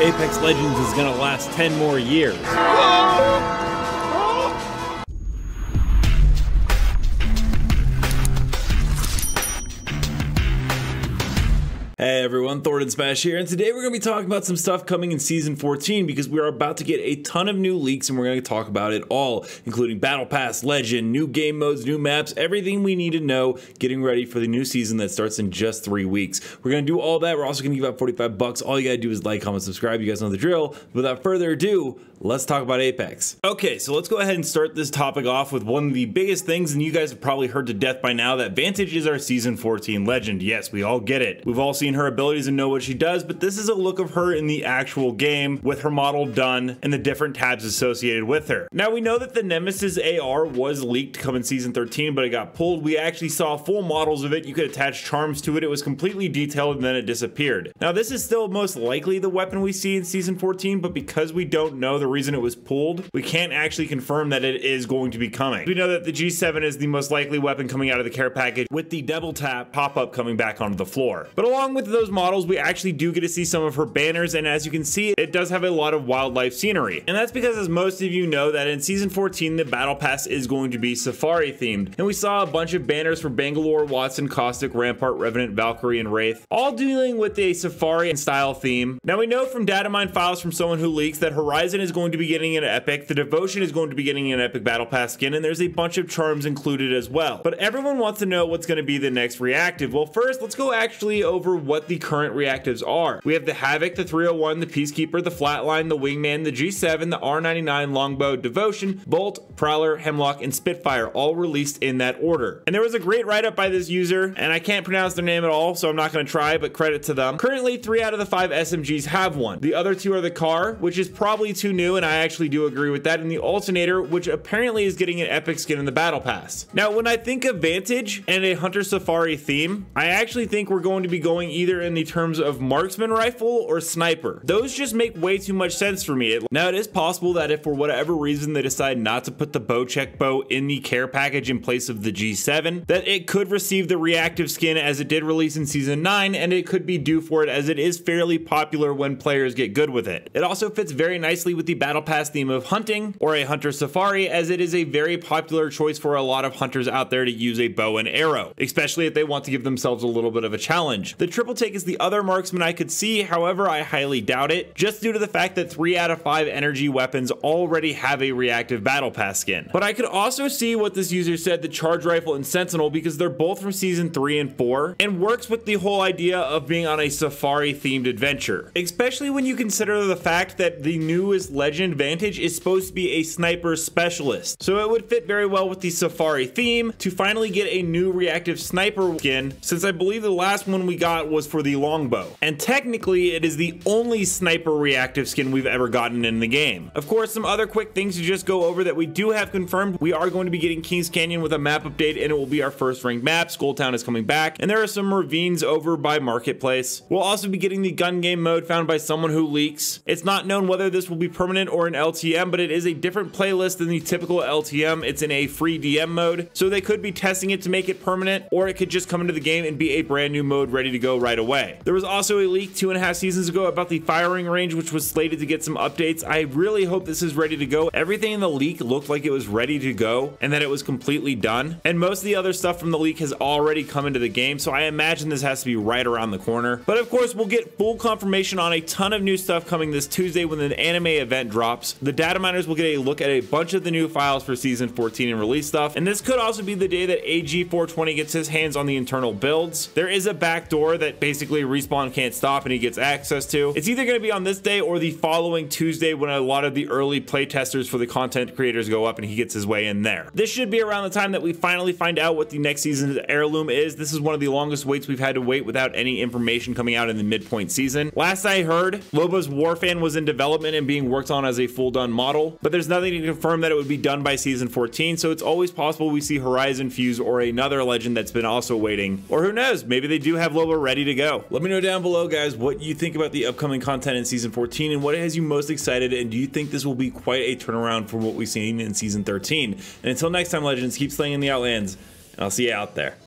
Apex Legends is gonna last 10 more years. Hey everyone, Thordan Smash here, and today we're going to be talking about some stuff coming in Season 14 because we are about to get a ton of new leaks and we're going to talk about it all, including Battle Pass, Legend, new game modes, new maps, everything we need to know getting ready for the new season that starts in just 3 weeks. We're going to do all that. We're also going to give out 45 bucks. All you got to do is like, comment, subscribe. You guys know the drill. Without further ado, let's talk about Apex. Okay, so let's go ahead and start this topic off with one of the biggest things, and you guys have probably heard to death by now, that Vantage is our Season 14 Legend. Yes, we all get it. We've all seen her abilities and know what she does, but this is a look of her in the actual game with her model done and the different tabs associated with her. Now we know that the Nemesis AR was leaked to come in Season 13, but it got pulled. We actually saw full models of it. You could attach charms to it. It was completely detailed and then it disappeared. Now this is still most likely the weapon we see in Season 14, but because we don't know the reason it was pulled, we can't actually confirm that it is going to be coming. We know that the G7 is the most likely weapon coming out of the care package, with the double tap pop-up coming back onto the floor. But along with those models, we actually do get to see some of her banners, and as you can see, it does have a lot of wildlife scenery. And that's because, as most of you know, that in Season 14, the Battle Pass is going to be safari themed. And we saw a bunch of banners for Bangalore, Watson, Caustic, Rampart, Revenant, Valkyrie, and Wraith, all dealing with a safari style theme. Now we know from data mine files from someone who leaks that Horizon is going to be getting an epic, the Devotion is going to be getting an epic Battle Pass skin, and there's a bunch of charms included as well. But everyone wants to know what's going to be the next reactive. Well, first, let's go actually over what the current reactives are. We have the Havoc, the 301, the Peacekeeper, the Flatline, the Wingman, the G7, the R99, Longbow, Devotion, Bolt, Prowler, Hemlock, and Spitfire, all released in that order. And there was a great write-up by this user, and I can't pronounce their name at all, so I'm not going to try, but credit to them. Currently, 3 out of the 5 SMGs have one. The other 2 are the Car, which is probably too new, and I actually do agree with that, and the Alternator, which apparently is getting an epic skin in the Battle Pass. Now, when I think of Vantage and a Hunter Safari theme, I actually think we're going to be going either in the terms of marksman rifle or sniper. Those just make way too much sense for me. Now, it is possible that if for whatever reason they decide not to put the Bowcheck bow in the care package in place of the G7, that it could receive the reactive skin as it did release in Season 9, and it could be due for it as it is fairly popular when players get good with it. It also fits very nicely with the Battle Pass theme of hunting or a Hunter Safari, as it is a very popular choice for a lot of hunters out there to use a bow and arrow, especially if they want to give themselves a little bit of a challenge. The triple take is the other marksman I could see, however I highly doubt it, just due to the fact that 3 out of 5 energy weapons already have a reactive Battle Pass skin. But I could also see what this user said, the Charge Rifle and Sentinel, because they're both from Season 3 and 4, and works with the whole idea of being on a safari themed adventure, especially when you consider the fact that the newest Legend Vantage is supposed to be a sniper specialist. So it would fit very well with the safari theme to finally get a new reactive sniper skin, since I believe the last one we got was for the longbow. And technically it is the only sniper reactive skin we've ever gotten in the game. Of course, some other quick things to just go over that we do have confirmed. We are going to be getting Kings Canyon with a map update, and it will be our first ranked map. Skulltown is coming back, and there are some ravines over by Marketplace. We'll also be getting the gun game mode found by someone who leaks. It's not known whether this will be permanent or an LTM, but it is a different playlist than the typical LTM. It's in a free DM mode, so they could be testing it to make it permanent, or it could just come into the game and be a brand new mode ready to go right away. There was also a leak 2.5 seasons ago about the firing range, which was slated to get some updates. I really hope this is ready to go. Everything in the leak looked like it was ready to go and that it was completely done, and most of the other stuff from the leak has already come into the game, so I imagine this has to be right around the corner. But of course, we'll get full confirmation on a ton of new stuff coming this Tuesday when the anime event drops. The data miners will get a look at a bunch of the new files for Season 14 and release stuff, and this could also be the day that AG420 gets his hands on the internal builds. There is a back door that basically Respawn can't stop and he gets access to. It's either going to be on this day or the following Tuesday when a lot of the early playtesters for the content creators go up and he gets his way in there. This should be around the time that we finally find out what the next season's heirloom is. This is one of the longest waits we've had to wait without any information coming out in the midpoint season. Last I heard, Loba's Warfan was in development and being worked on as a full done model, but there's nothing to confirm that it would be done by Season 14, so it's always possible we see Horizon Fuse or another Legend that's been also waiting, or who knows, maybe they do have Loba ready to go. Let me know down below, guys, what you think about the upcoming content in Season 14 and what has you most excited, and do you think this will be quite a turnaround from what we've seen in Season 13? And until next time, Legends, keep slaying in the Outlands, and I'll see you out there.